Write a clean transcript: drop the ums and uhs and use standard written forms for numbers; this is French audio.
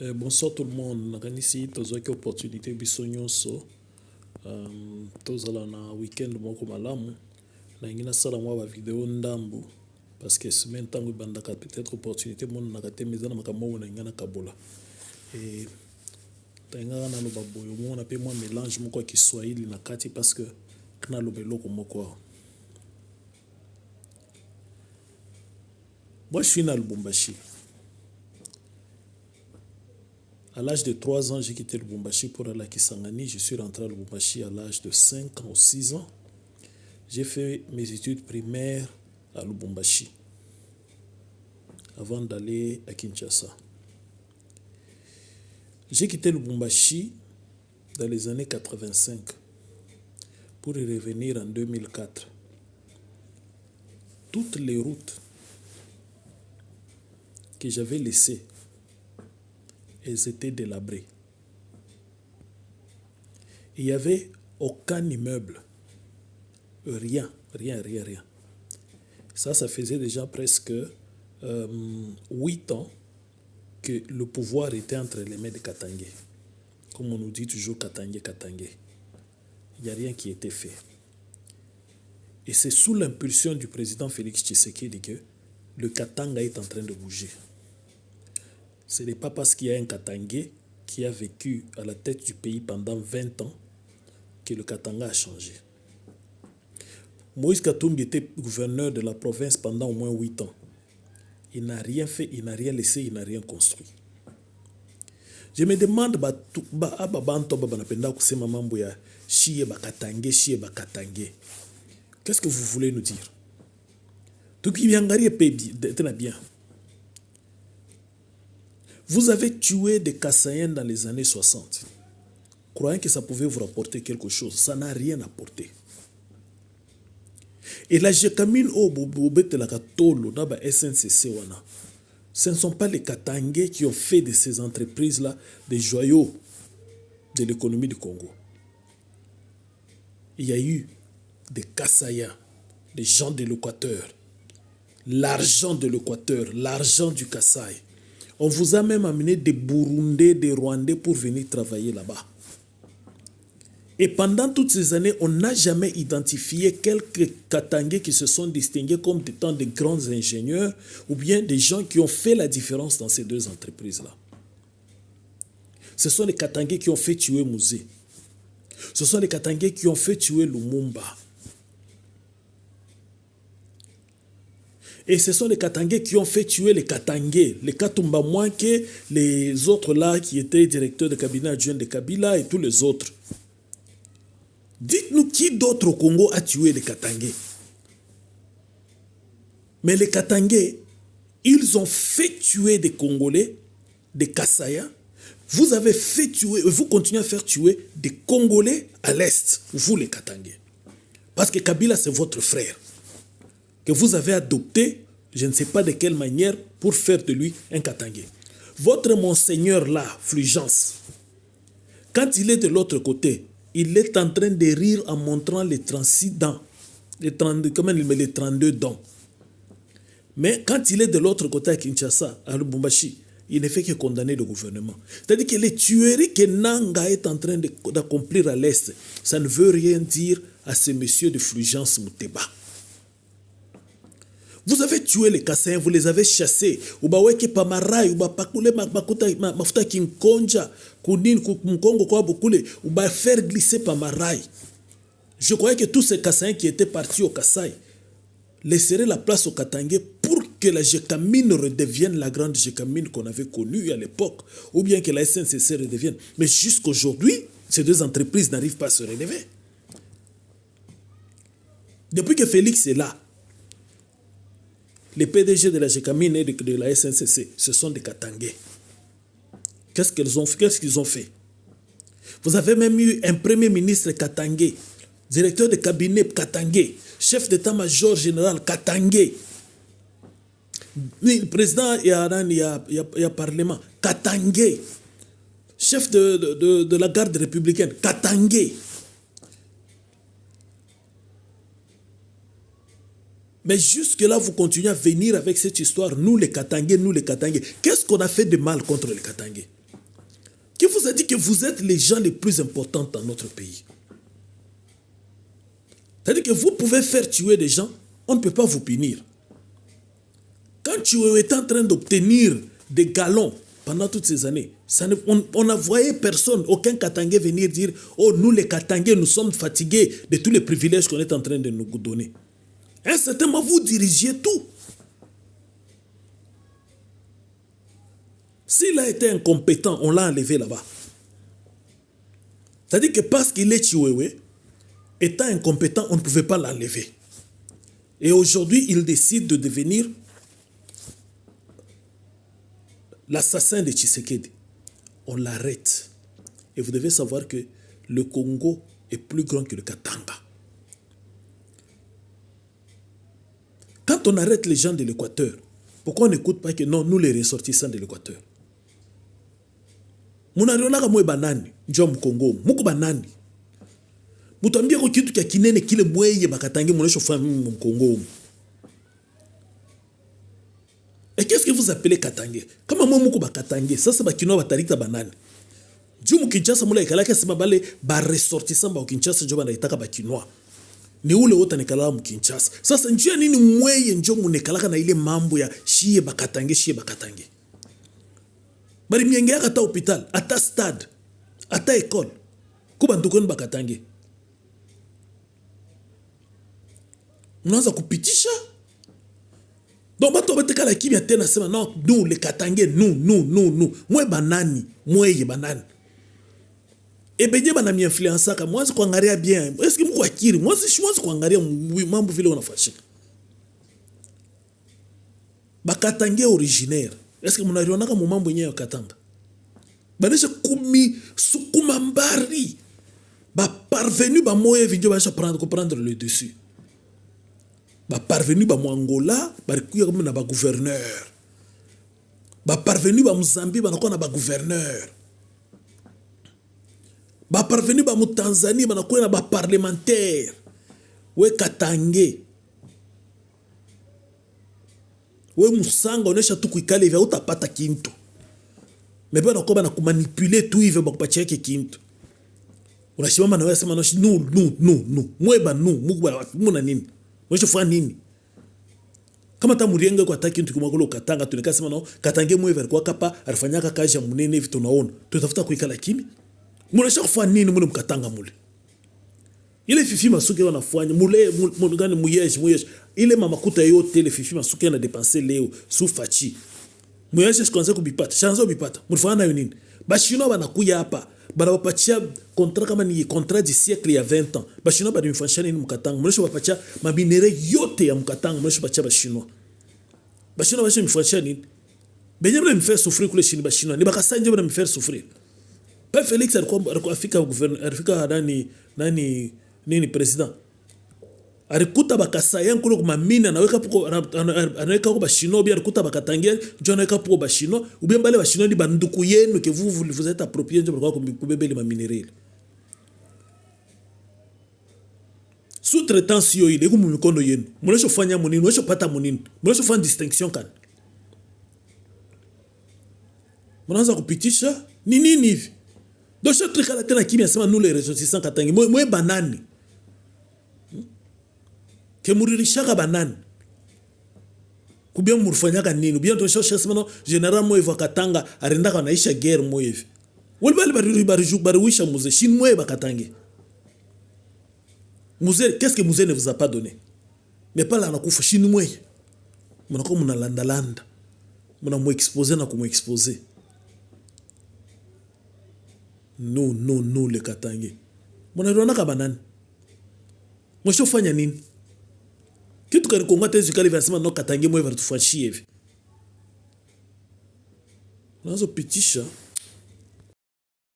Bonsoir tout le monde. Ici, tous une opportunité bisognoso. Tous na week-end moko malamu. Na ingina sala mwa ba vidéo ndambu parce que semaine tango bandaka peut-être opportunité mon na kate mezana makambo na ingana kabola. Et tanga na lo baboyo mo na pe moi mélange moko ya Kiswahili na kati parce que kana lo beloko moko. Moi je suis na Lubumbashi. À l'âge de 3 ans, j'ai quitté le Lubumbashi pour aller à Kisangani. Je suis rentré à Lubumbashi à l'âge de 5 ans ou 6 ans. J'ai fait mes études primaires à Lubumbashi avant d'aller à Kinshasa. J'ai quitté Lubumbashi dans les années 85 pour y revenir en 2004. Toutes les routes que j'avais laissées, elles étaient délabrées. Il n'y avait aucun immeuble. Rien. Ça faisait déjà presque 8 ans que le pouvoir était entre les mains de Katangé. Comme on nous dit toujours Katangé. Il n'y a rien qui était fait. Et c'est sous l'impulsion du président Félix Tshisekedi que le Katanga est en train de bouger. Ce n'est pas parce qu'il y a un Katangé qui a vécu à la tête du pays pendant 20 ans que le Katanga a changé. Moïse Katumbi était gouverneur de la province pendant au moins 8 ans. Il n'a rien fait, il n'a rien laissé, il n'a rien construit. Je me demande, qu'est-ce que vous voulez nous dire? Bien. Vous avez tué des Kassaïens dans les années 60. Croyant que ça pouvait vous rapporter quelque chose, ça n'a rien apporté. Et la Jekamine au Bobete la Katolo, dans SNCC, ce ne sont pas les Katangais qui ont fait de ces entreprises-là des joyaux de l'économie du Congo. Il y a eu des Kassaïens, des gens de l'Équateur, l'argent de l'Équateur, l'argent du Kasaï. On vous a même amené des Burundais, des Rwandais pour venir travailler là-bas. Et pendant toutes ces années, on n'a jamais identifié quelques Katangais qui se sont distingués comme étant de grands ingénieurs ou bien des gens qui ont fait la différence dans ces deux entreprises-là. Ce sont les Katangais qui ont fait tuer Mouzé. Ce sont les Katangais qui ont fait tuer Lumumba. Et ce sont les Katangais qui ont fait tuer les Katangais, les Katumba moins que les autres là qui étaient directeurs de cabinet adjoint de Kabila et tous les autres. Dites-nous qui d'autre au Congo a tué les Katangais? Mais les Katangais, ils ont fait tuer des Congolais, des Kassaïens. Vous avez fait tuer, vous continuez à faire tuer des Congolais à l'Est, vous les Katangais. Parce que Kabila, c'est votre frère. Que vous avez adopté, je ne sais pas de quelle manière, pour faire de lui un Katangais. Votre monseigneur là, Fulgence, quand il est de l'autre côté, il est en train de rire en montrant les 36 dents, les 32 dents. Mais quand il est de l'autre côté à Kinshasa, à Lubumbashi, il ne fait que condamner le gouvernement. C'est-à-dire que les tueries que Nanga est en train d'accomplir à l'Est, ça ne veut rien dire à ces messieurs de Fulgence Mouteba. Vous avez tué les Kassaïens, vous les avez chassés. Ubaweke pamarai, ubapakule mafuta kinkonja, kunin kumkongo kwa bukule, uba faire glisser pamarai. Je croyais que tous ces Kassaïens qui étaient partis au Kasaï laisseraient la place au Katangé pour que la Jekamine redevienne la grande Jekamine qu'on avait connue à l'époque, ou bien que la SNCC redevienne. Mais jusqu'aujourd'hui, ces deux entreprises n'arrivent pas à se relever. Depuis que Félix est là, les PDG de la Jekamine et de la SNCC, ce sont des Katangais. Qu'est-ce qu'ils ont fait? Vous avez même eu un premier ministre Katangais, directeur de cabinet Katangais, chef d'état-major général Katangais, le président il y a parlement Katangais, chef de la garde républicaine Katangais. Mais jusque-là, vous continuez à venir avec cette histoire. Nous les Katangais. Qu'est-ce qu'on a fait de mal contre les Katangais? Qui vous a dit que vous êtes les gens les plus importants dans notre pays? C'est-à-dire que vous pouvez faire tuer des gens, on ne peut pas vous punir. Quand tu es en train d'obtenir des galons pendant toutes ces années, on n'a voyé personne, aucun Katangais venir dire « Oh, nous les Katangais, nous sommes fatigués de tous les privilèges qu'on est en train de nous donner. » À un certain moment, vous dirigez tout. S'il a été incompétent, on l'a enlevé là-bas. C'est-à-dire que parce qu'il est Chiwewe, étant incompétent, on ne pouvait pas l'enlever. Et aujourd'hui, il décide de devenir l'assassin de Tshisekedi. On l'arrête. Et vous devez savoir que le Congo est plus grand que le Katanga. Quand on arrête les gens de l'Équateur, pourquoi on n'écoute pas que non, nous les ressortissants de l'Équateur? Munarionaka mwe banani, njua mkongo, muku banani. Mutambia kwa kitu kia kinene kile mweye bakatange mounesho fami mkongo. Et qu'est-ce que vous appelez Katangé? Kama mwe muku bakatange, sasa bakinoa batarita banani. Njua mkinchasa mula ikalaka sima bale ba ressortissant ba ukinchasa njua banaitaka bakinoa. Ni ule wota nekalala mkinchasa. Sasa njua nini mweye njua munekalaka na ile mambo ya shie bakatange. Bari mienge ata hôpital, ata stade, ata école. Kuba ndukoni bakatange. Mnaanza kupitisha. Donc bato bateka la kimia tena sema non, nous les Katangais, nous. Mwe banani, mweye banani. Et benye bana mi influencer ka mwanzo kuangalia bien. Est-ce que mko akiri? Mwanzo kuangalia mambo vile unafashika. Bakatange originaire. Est-ce que munarionaka mu mambo yenyewe ya Katanga? Banesha kumi sukuma mbari. Ba parvenu ba moye vinjo ba prendre le dessus. Ba parvenu ba Angola, ba rikuya comme na ba gouverneur. Ba parvenu ba Mozambique ba nakuwa na ba gouverneur. Ba parvenu ba Tanzanie ba nakuwa na ba parlementaire. We Katange. We musanga onesha tu kuikale vya utapata kintu. Mebe na koba na kumanipuler tu hivyo bakupatia kintu. Unashimama na wewe sema no. Mweba no, muna nini? Mwisho fanya nini? Kama ta murienge kwa taki kintu kumagolo Katanga tunika sema no, Katange mweva alikuwa kapa alifanyaka kazi ya munene hivi tunaona. Tutafuta kuikala kimi. Mnasha kufanya nini mune mkatanga mule? Ile fifi masuke wanafanya mule gani muyeje. Ile mamakuta yote ile fifi masuke na dépenser leo sous fachi. Muyeje kwanza kubipata, chanzo bipata. Mfanya nayo nini? Bashino banakuya hapa. Banabapatia contrat kama ni contrat du siècle ya 20 ans. Bashino badimfanyisha nini mkatanga? Mnesho bapatia mabinere yote ya mkatanga, mnesho bapatia bashino. Bashino mfanyisha nini? Benye bana mfaire souffrir kule chini bashino. Ni bakasanje bana mfaire souffrir. Pa Felix alikuwa afika gouverneur, alifika nani president. Alikuta bakasaya nkulu kuma mina anaweka puko anaweka ko bashino bia alikuta bakatangia njo anaweka puko bashino ubia mbale bashino ni banduku yenu que vous êtes approprié njo kwa kubebele ma mineral. Sous-traitance yo ile kumu mikondo yenu. Mnesho fanya munini, mnesho pata munini. Mnesho fanya distinction kan. Mnaanza kupitisha nini hivi? Donc ce truc là tena kimia sema nous les ressortissants Katange. Mwe banani. Ke muririshaka banani. Kubia murfanyaka nini? Ubia tosha sema no general mwe va Katanga arendaka naisha guerre mwe hivi. Wale bariwisha muze shin mwe ba Katange. Muze, qu'est-ce que Muze ne vous a pas donné? Mais pas là na kufa shin mwe. Mnako mnalanda. Mna mu exposer na kumu exposer. Non, le Katange. Munarionaka banani. Mwisho fanya nini? Kitu kani kongata hizo kali vyasema no Katange mwe vatufashie hivi. Unaanza pitisha